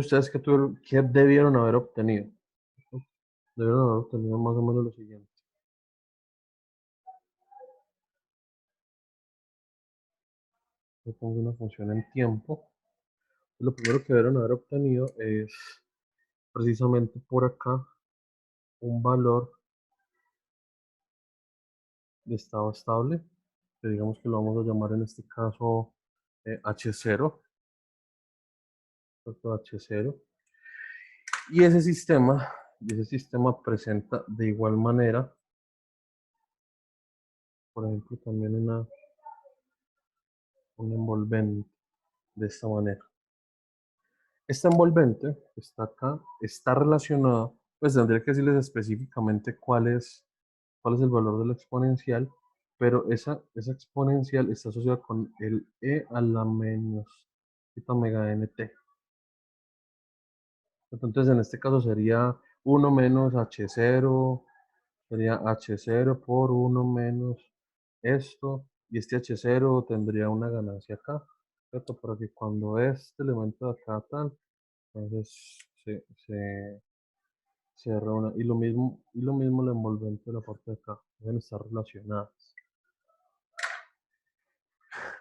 ¿Ustedes qué debieron haber obtenido? Debieron haber obtenido más o menos lo siguiente. Yo pongo una función en tiempo. Lo primero que debieron haber obtenido es precisamente por acá un valor de estado estable, que digamos que lo vamos a llamar en este caso H0, ¿cierto? H0. Y ese sistema presenta de igual manera, por ejemplo, también un envolvente de esta manera. Esta envolvente que está acá está relacionada, pues tendría que decirles específicamente cuál es el valor de la exponencial, pero esa exponencial está asociada con el e a la menos θ omega nt. Entonces en este caso sería 1 menos h0, sería h0 por 1 menos esto, y este h0 tendría una ganancia acá, ¿cierto? Para que cuando este elemento de acá tal, entonces se reúna. Y lo mismo la envolvente de la parte de acá, deben estar relacionadas.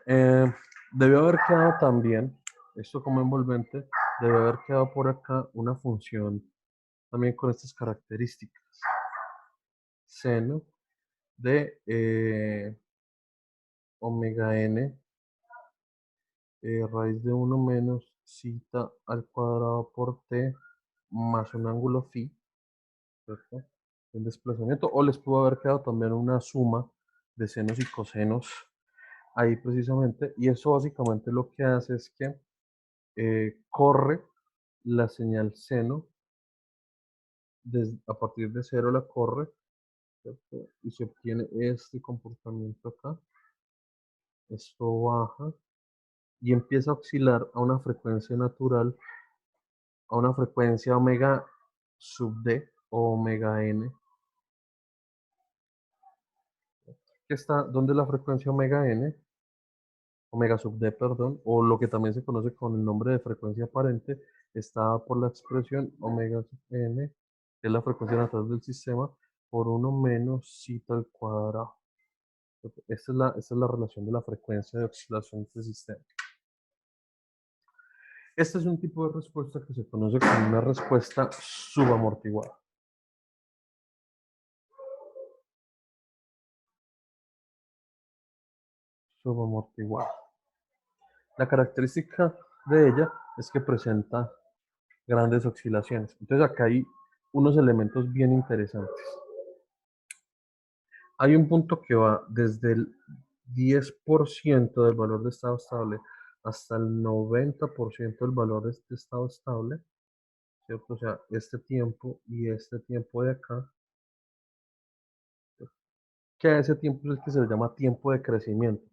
Eh, Debió haber quedado también, esto como envolvente, debe haber quedado por acá una función también con estas características. Seno de omega n raíz de 1 menos zeta al cuadrado por t más un ángulo phi, ¿cierto? El desplazamiento, o les pudo haber quedado también una suma de senos y cosenos ahí precisamente, y eso básicamente lo que hace es que corre la señal seno, a partir de cero la corre, ¿cierto? Y se obtiene este comportamiento acá, esto baja y empieza a oscilar a una frecuencia natural, a una frecuencia omega sub d o omega n, que está donde la frecuencia omega n, omega sub d, perdón, o lo que también se conoce con el nombre de frecuencia aparente, está por la expresión omega sub n, que es la frecuencia natural del sistema, por 1 menos zeta al cuadrado. Esta es la relación de la frecuencia de oscilación de este sistema. Este es un tipo de respuesta que se conoce como una respuesta subamortiguada. Subamortiguada. La característica de ella es que presenta grandes oscilaciones. Entonces acá hay unos elementos bien interesantes. Hay un punto que va desde el 10% del valor de estado estable hasta el 90% del valor de este estado estable, ¿cierto? O sea, este tiempo y este tiempo de acá, que a ese tiempo es el que se le llama tiempo de crecimiento.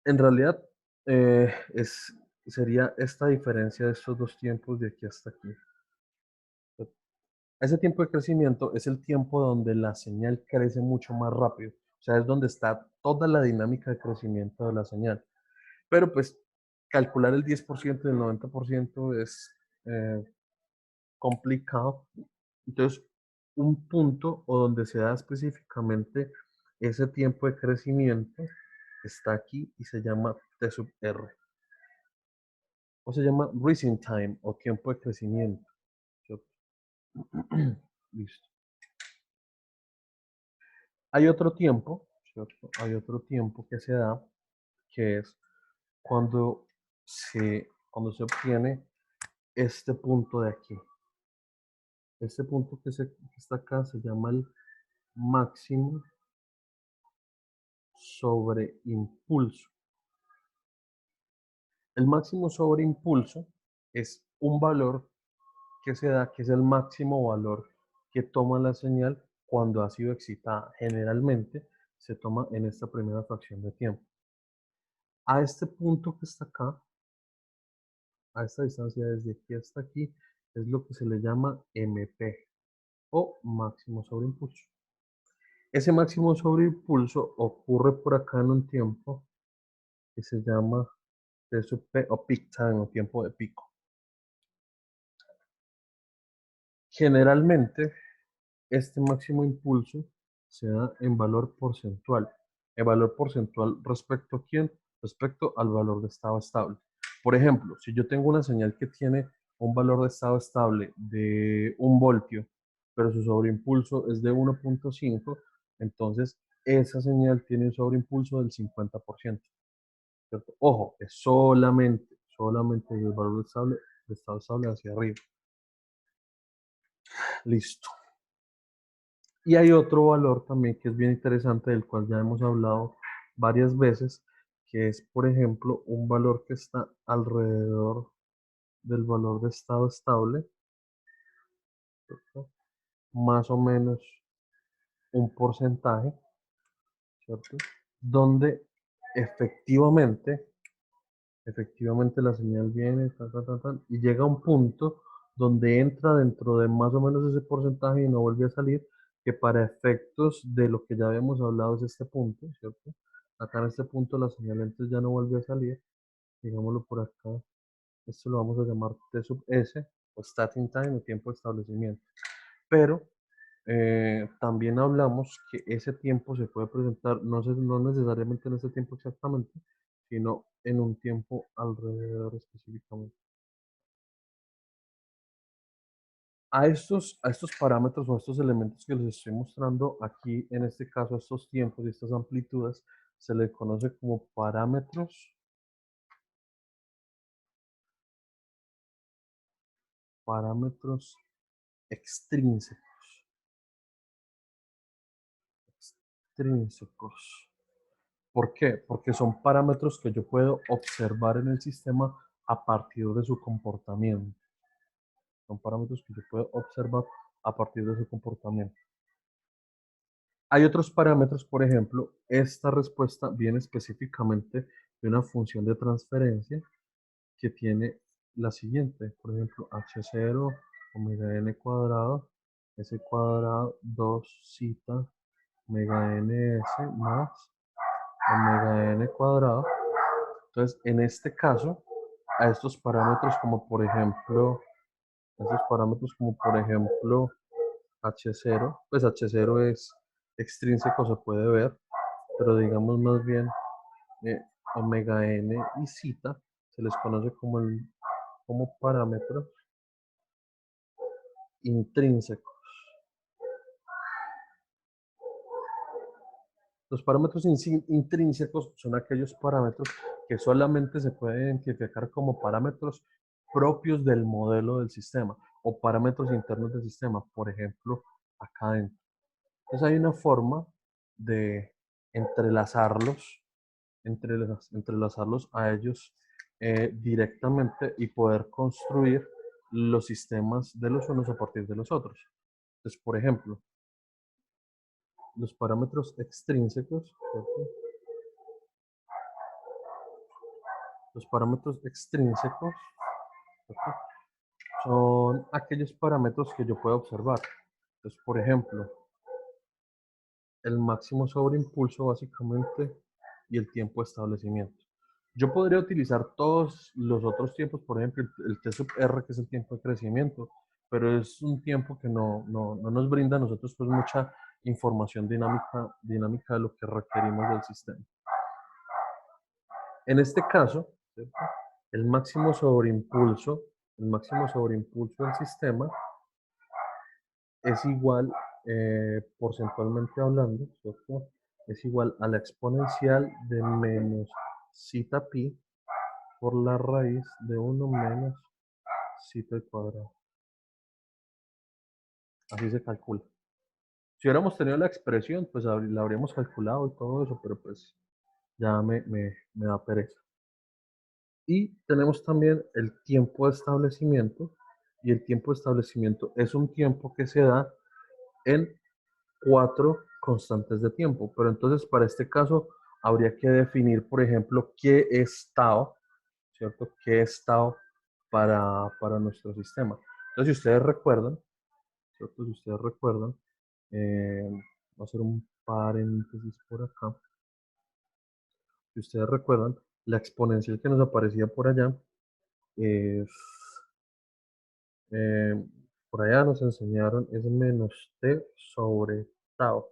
En realidad, eh, es, sería esta diferencia de estos dos tiempos de aquí hasta aquí. Ese tiempo de crecimiento es el tiempo donde la señal crece mucho más rápido. O sea, es donde está toda la dinámica de crecimiento de la señal. Pero pues calcular el 10% y el 90% es complicado. Entonces, un punto o donde se da específicamente ese tiempo de crecimiento está aquí y se llama T sub R. O se llama rising time o tiempo de crecimiento. Listo. Hay otro tiempo, ¿cierto? Hay otro tiempo que se da, que es cuando se obtiene este punto de aquí. Este punto que está acá se llama el máximo sobre impulso. El máximo sobre impulso es un valor que se da, que es el máximo valor que toma la señal cuando ha sido excitada. Generalmente se toma en esta primera fracción de tiempo. A este punto que está acá, a esta distancia desde aquí hasta aquí, es lo que se le llama MP o máximo sobre impulso. Ese máximo sobre impulso ocurre por acá en un tiempo que se llama T sub P o peak time o tiempo de pico. Generalmente, este máximo impulso se da en valor porcentual. ¿El valor porcentual respecto a quién? Respecto al valor de estado estable. Por ejemplo, si yo tengo una señal que tiene un valor de estado estable de 1 voltio, pero su sobreimpulso es de 1.5, entonces esa señal tiene un sobreimpulso del 50%. ¿Cierto? Ojo, es solamente el valor de estado estable hacia arriba. Listo. Y hay otro valor también que es bien interesante, del cual ya hemos hablado varias veces, que es, por ejemplo, un valor que está alrededor del valor de estado estable, ¿cierto? Más o menos un porcentaje, ¿cierto? Donde efectivamente, efectivamente la señal viene, y llega a un punto donde entra dentro de más o menos ese porcentaje y no vuelve a salir, que para efectos de lo que ya habíamos hablado es este punto, ¿cierto? Acá en este punto la señal entonces ya no vuelve a salir, digámoslo por acá, esto lo vamos a llamar T sub S, o starting time, o tiempo de establecimiento. Pero también hablamos que ese tiempo se puede presentar, no necesariamente en ese tiempo exactamente, sino en un tiempo alrededor específicamente. A estos parámetros o a estos elementos que les estoy mostrando aquí, en este caso a estos tiempos y estas amplitudes, se les conoce como parámetros extrínsecos. Extrínsecos. ¿Por qué? Porque son parámetros que yo puedo observar en el sistema a partir de su comportamiento. Son parámetros que yo puedo observar a partir de su comportamiento. Hay otros parámetros, por ejemplo, esta respuesta viene específicamente de una función de transferencia que tiene la siguiente, por ejemplo, h0 omega n cuadrado, s cuadrado 2 zeta omega ns más omega n cuadrado. Entonces, en este caso, a estos parámetros como por ejemplo, H0, pues H0 es extrínseco, se puede ver, pero digamos más bien eh, omega n y zeta se les conoce como parámetros intrínsecos. Los parámetros intrínsecos son aquellos parámetros que solamente se pueden identificar como parámetros propios del modelo del sistema o parámetros internos del sistema, por ejemplo, acá adentro. Entonces hay una forma de entrelazarlos, entrelazarlos a ellos directamente y poder construir los sistemas de los unos a partir de los otros. Entonces, por ejemplo, los parámetros extrínsecos, ¿cierto? Los parámetros extrínsecos, ¿cierto? Son aquellos parámetros que yo puedo observar. Entonces, por ejemplo, el máximo sobreimpulso básicamente y el tiempo de establecimiento. Yo podría utilizar todos los otros tiempos, por ejemplo, el T sub R, que es el tiempo de crecimiento, pero es un tiempo que no nos brinda a nosotros pues mucha información dinámica de lo que requerimos del sistema. En este caso, ¿cierto? el máximo sobreimpulso, el máximo sobreimpulso del sistema es igual, porcentualmente hablando, ¿cierto? Es igual a la exponencial de menos zeta pi por la raíz de 1 menos zeta al cuadrado. Así se calcula. Si hubiéramos tenido la expresión, pues la habríamos calculado y todo eso, pero pues ya me da pereza. Y tenemos también el tiempo de establecimiento, y el tiempo de establecimiento es un tiempo que se da en 4 constantes de tiempo. Pero entonces para este caso habría que definir, por ejemplo, qué estado, ¿cierto? ¿Qué estado para nuestro sistema? Entonces, si ustedes recuerdan, ¿cierto? Si ustedes recuerdan, voy a hacer un paréntesis por acá. Si ustedes recuerdan, la exponencial que nos aparecía por allá es por allá nos enseñaron es menos t sobre tau,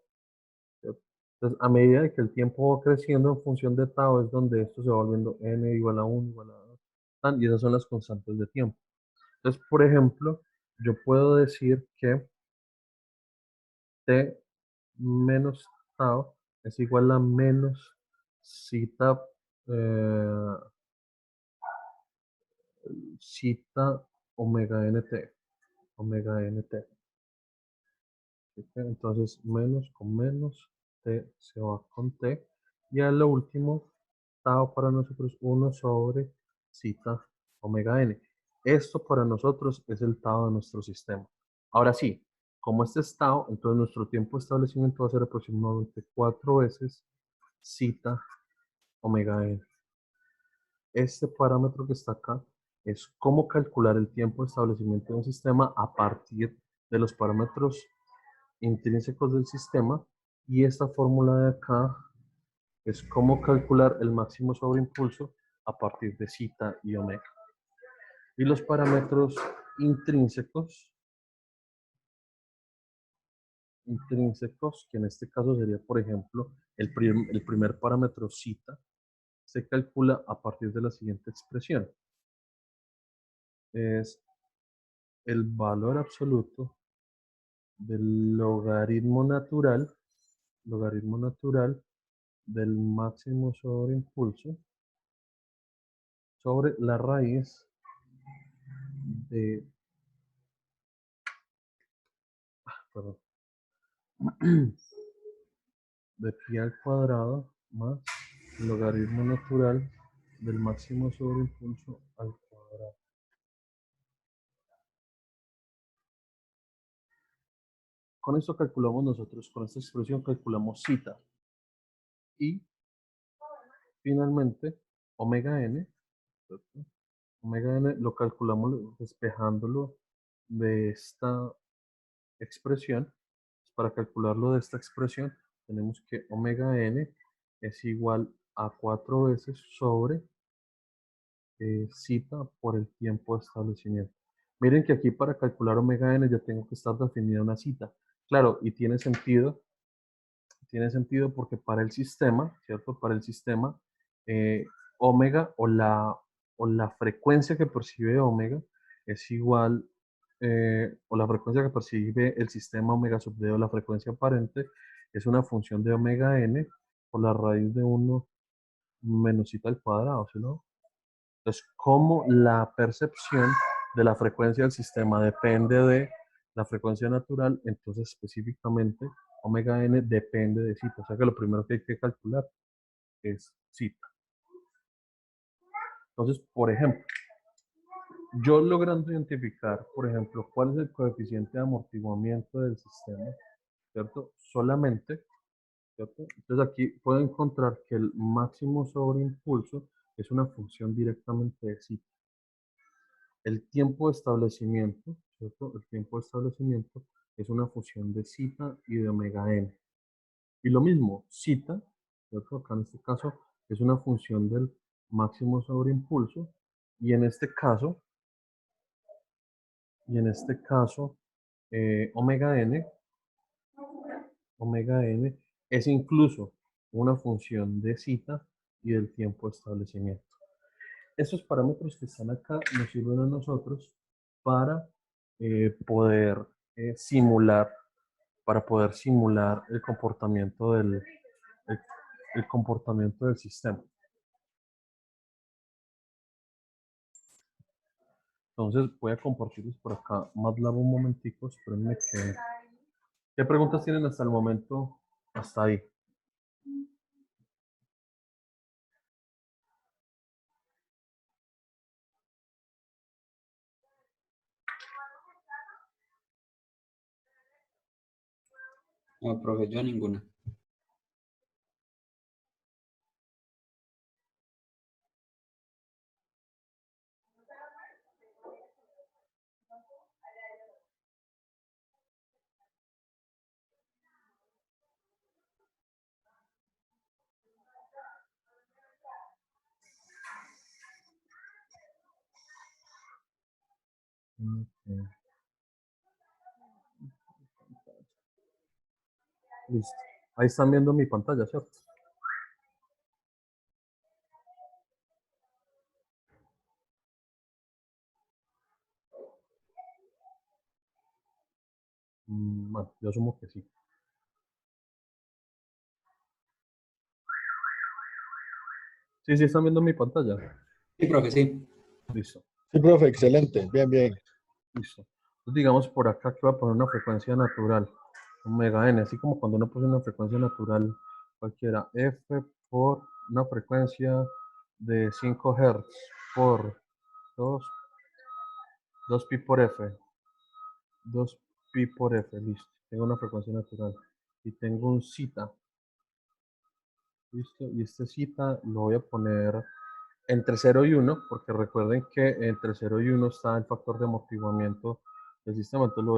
¿cierto? Entonces, a medida que el tiempo va creciendo en función de tau, es donde esto se va volviendo n igual a 1 igual a 2, y esas son las constantes de tiempo. Entonces, por ejemplo, yo puedo decir que t menos tau es igual a menos zeta, eh, zeta omega nt, omega nt. ¿Ok? Entonces, menos con menos, t se va con t. Y a lo último, tau para nosotros 1 sobre zeta omega n. Esto para nosotros es el tau de nuestro sistema. Ahora sí, como este es tau, entonces nuestro tiempo de establecimiento va a ser aproximadamente 4 veces zeta omega n. Este parámetro que está acá es cómo calcular el tiempo de establecimiento de un sistema a partir de los parámetros intrínsecos del sistema, y esta fórmula de acá es cómo calcular el máximo sobreimpulso a partir de zeta y omega. Y los parámetros intrínsecos, que en este caso sería, por ejemplo, el primer parámetro zeta, se calcula a partir de la siguiente expresión. Es el valor absoluto del logaritmo natural del máximo sobreimpulso sobre la raíz de, perdón, de pi al cuadrado más logaritmo natural del máximo sobreimpulso al cuadrado. Con esto calculamos nosotros, con esta expresión calculamos zeta. Y finalmente, omega n, ¿cierto? Omega n lo calculamos despejándolo de esta expresión. Para calcularlo de esta expresión, tenemos que omega n es igual a 4 veces sobre zeta por el tiempo de establecimiento. Miren que aquí para calcular omega n ya tengo que estar definida una zeta. Claro, y tiene sentido porque para el sistema, ¿cierto? Para el sistema, eh, omega o la frecuencia que percibe omega es igual, o la frecuencia que percibe el sistema omega sub d o la frecuencia aparente es una función de omega n por la raíz de 1 menos zeta al cuadrado, ¿sí no? Entonces, como la percepción de la frecuencia del sistema depende de la frecuencia natural, entonces específicamente omega n depende de zeta. O sea que lo primero que hay que calcular es zeta. Entonces, por ejemplo, yo logrando identificar, por ejemplo, cuál es el coeficiente de amortiguamiento del sistema, ¿cierto? Solamente, ¿cierto? Entonces aquí puedo encontrar que el máximo sobreimpulso es una función directamente de zeta. El tiempo de establecimiento, ¿cierto? El tiempo de establecimiento es una función de zeta y de omega n. Y lo mismo, zeta, ¿cierto? Acá en este caso es una función del máximo sobreimpulso, y en este caso, y en este caso, omega n, omega n es incluso una función de zeta y del tiempo de establecimiento. Estos parámetros que están acá nos sirven a nosotros para poder simular, el comportamiento el, el comportamiento del sistema. Entonces voy a compartirles por acá MATLAB un momentico, espérenme que... ¿Qué preguntas tienen hasta el momento? Hasta ahí. No, profe, yo ninguna. Ok. Listo. Ahí están viendo mi pantalla, ¿cierto? Bueno, yo asumo que sí. Sí, sí, están viendo mi pantalla. Sí, profe, sí. Listo, Sí, profe, excelente. Bien, bien. listo. Entonces, digamos por acá que voy a poner una frecuencia natural, un mega n, así como cuando uno pone una frecuencia natural cualquiera, f por una frecuencia de 5 Hz por 2, 2pi por f, 2pi por f, listo. Tengo una frecuencia natural y tengo un zeta, listo. Y este zeta lo voy a poner entre 0 y 1, porque recuerden que entre 0 y 1 está el factor de amortiguamiento del sistema, entonces lo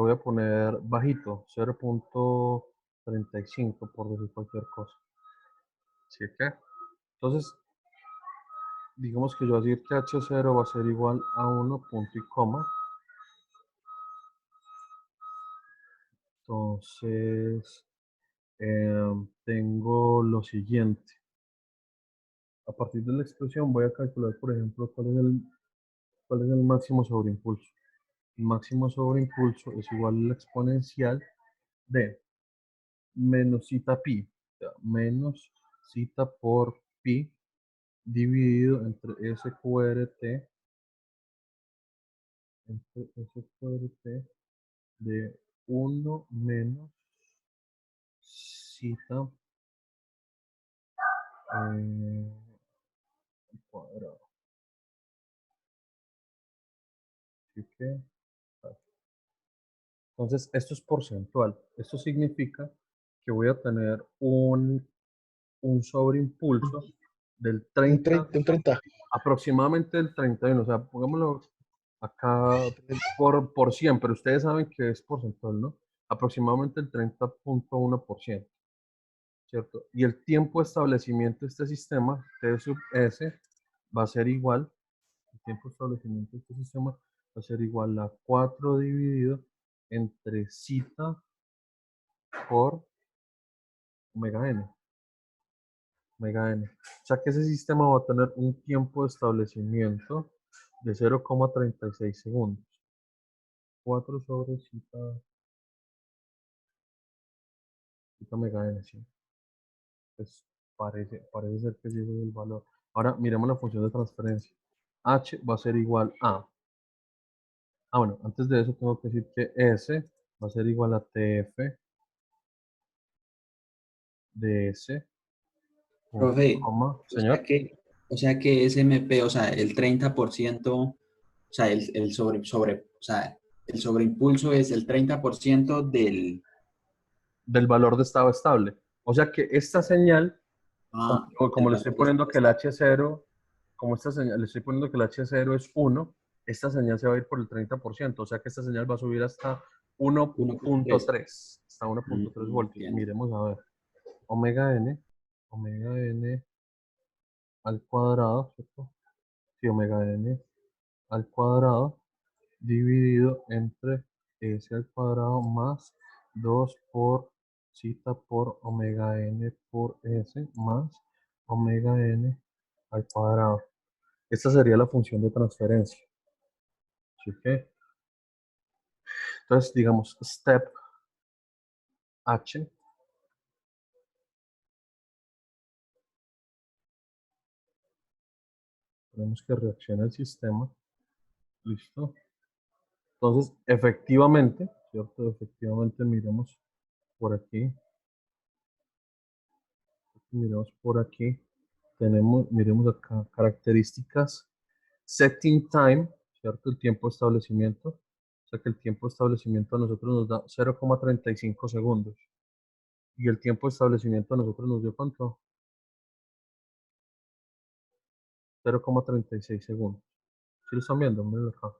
voy a poner bajito, 0.35 por decir cualquier cosa. ¿Sí que? Entonces, digamos que yo voy a decir que H0 va a ser igual a 1 punto y coma. Entonces, tengo lo siguiente. A partir de la expresión voy a calcular, por ejemplo, cuál es el máximo sobreimpulso. El máximo sobreimpulso es igual a la exponencial de menos zeta pi, o sea, menos zeta por pi dividido entre SQRT de 1 menos zeta al cuadrado. Así que, entonces, esto es porcentual. Esto significa que voy a tener un sobreimpulso del 30, Un 30. aproximadamente del 31, o sea, pongámoslo acá por 100, pero ustedes saben que es porcentual, ¿no? Aproximadamente el 30.1%, ¿cierto? Y el tiempo de establecimiento de este sistema, T sub S, va a ser igual, el tiempo de establecimiento de este sistema va a ser igual a 4 dividido entre zeta por omega n. Omega n. O sea que ese sistema va a tener un tiempo de establecimiento de 0,36 segundos. 4 sobre zeta omega n, sí. Pues parece ser que sí ese es el valor. Ahora miremos la función de transferencia. H va a ser igual a. Bueno, antes de eso tengo que decir que S va a ser igual a TF de S, Profe, señor. o sea que SMP, o sea, el 30%, o sea, o sea, el sobreimpulso es el 30% del... Del valor de estado estable. O sea que esta señal, Ah, como del le estoy valor de poniendo que el estado. H0, como esta señal, le estoy poniendo que el H0 es 1, esta señal se va a ir por el 30%, o sea que esta señal va a subir hasta 1,3. 1.3, hasta 1.3 voltios. Entiendo. Miremos a ver. Omega n al cuadrado, ¿cierto? Sí, omega n al cuadrado dividido entre S al cuadrado más 2 por zeta por omega n por S más omega n al cuadrado. Esta sería la función de transferencia. ¿Sí que? Entonces, digamos, step H tenemos que reacciona el sistema. Listo. Entonces, efectivamente, ¿cierto? Efectivamente, miremos por aquí. Miremos por aquí. Miremos acá, características. Setting time, ¿cierto? El tiempo de establecimiento. O sea que el tiempo de establecimiento a nosotros nos da 0,35 segundos. Y el tiempo de establecimiento a nosotros nos dio ¿cuánto? 0,36 segundos. ¿Sí lo están viendo? Miren acá.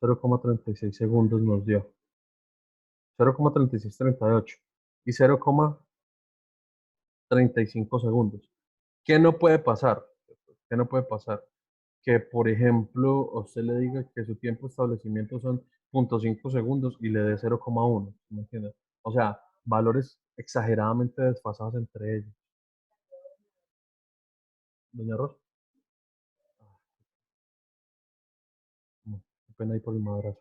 0,36 segundos nos dio. 0,3638 y 0,35 segundos. ¿Qué no puede pasar? ¿Qué no puede pasar? que, por ejemplo, a usted le diga que su tiempo de establecimiento son 0.5 segundos y le dé 0,1, ¿me entiendes? O sea, valores exageradamente desfasados entre ellos. Doña Rosa. Qué pena ahí por el madrazo.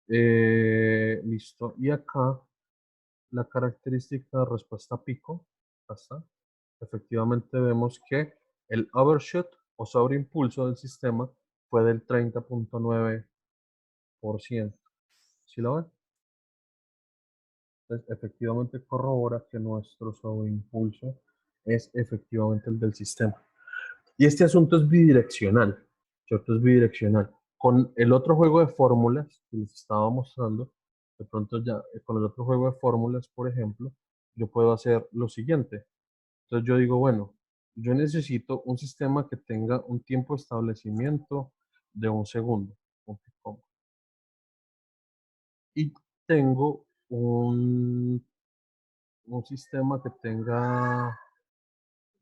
Listo. Y acá la característica de respuesta pico, acá está. Efectivamente vemos que el overshoot o sobreimpulso del sistema fue del 30.9%. ¿Sí lo ven? Entonces, efectivamente corrobora que nuestro sobreimpulso es efectivamente el del sistema. Y este asunto es bidireccional, ¿cierto? Es bidireccional. Con el otro juego de fórmulas que les estaba mostrando, de pronto ya con el otro juego de fórmulas, por ejemplo, yo puedo hacer lo siguiente. Entonces yo digo, bueno, yo necesito un sistema que tenga un tiempo de establecimiento de 1 segundo. Y tengo un sistema que tenga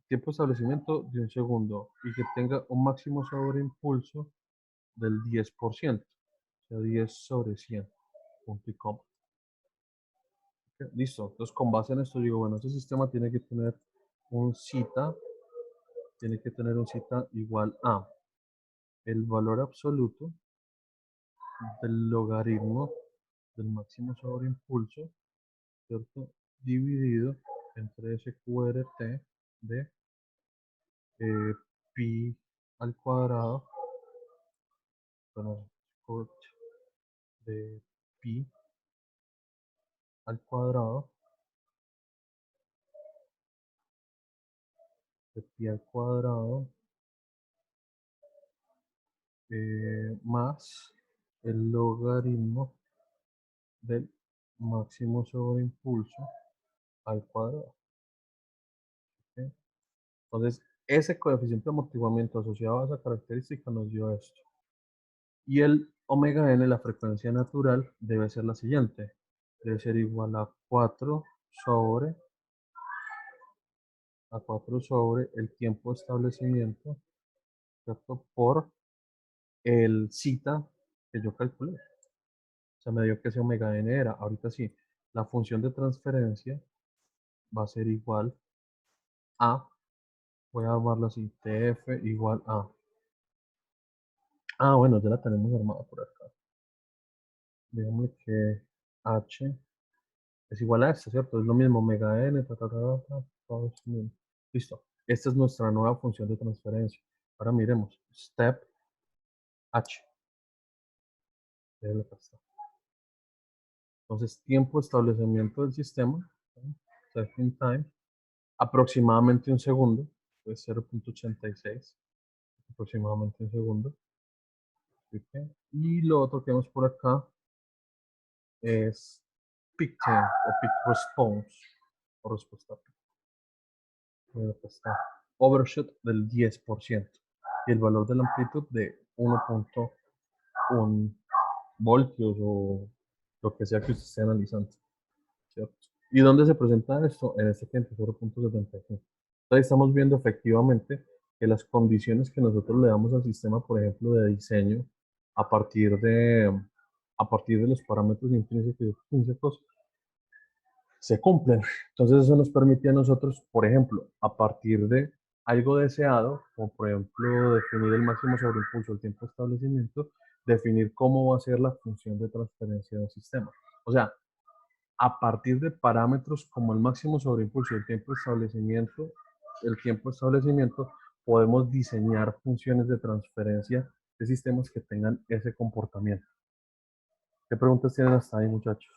tiempo de establecimiento de 1 segundo y que tenga un máximo sobreimpulso del 10%, o sea, 10 sobre 100, punto y coma. Okay, listo. Entonces, con base en esto, digo, bueno, este sistema tiene que tener un zeta igual a el valor absoluto del logaritmo del máximo sobreimpulso, ¿cierto? Dividido entre SQRT de pi al cuadrado, bueno, de pi al cuadrado, de pi al cuadrado, más el logaritmo del máximo sobreimpulso al cuadrado. ¿Okay? Entonces, ese coeficiente de amortiguamiento asociado a esa característica nos dio esto. Y el omega n, la frecuencia natural, debe ser la siguiente. Debe ser igual a 4 sobre el tiempo de establecimiento, ¿cierto? Por el zeta que yo calculé. O sea, me dio que ese omega n era. Ahorita sí, la función de transferencia va a ser igual a, voy a armarlo así, tf igual a. Bueno, ya la tenemos armada por acá. Digamos que h es igual a esto, ¿cierto? Es lo mismo, omega n, todo es mismo. Listo. Esta es nuestra nueva función de transferencia. Ahora miremos, step h. Entonces, tiempo de establecimiento del sistema, setting time, aproximadamente 1 segundo, pues 0.86, aproximadamente 1 segundo. ¿Okay? Y lo otro que vemos por acá es peak time o peak response, o respuesta peak. Acá está, overshoot del 10% y el valor de la amplitud de 1.1 voltios o lo que sea que usted esté analizando, ¿cierto? ¿Y dónde se presenta esto? En este tiempo, 0.75. Entonces estamos viendo efectivamente que las condiciones que nosotros le damos al sistema, por ejemplo, de diseño, a partir de, los parámetros intrínsecos y extrínsecos, se cumplen. Entonces eso nos permite a nosotros, por ejemplo, a partir de algo deseado, como por ejemplo definir el máximo sobreimpulso, el tiempo de establecimiento, definir cómo va a ser la función de transferencia del sistema. O sea, a partir de parámetros como el máximo sobreimpulso y el tiempo de establecimiento, podemos diseñar funciones de transferencia de sistemas que tengan ese comportamiento. ¿Qué preguntas tienen hasta ahí, muchachos?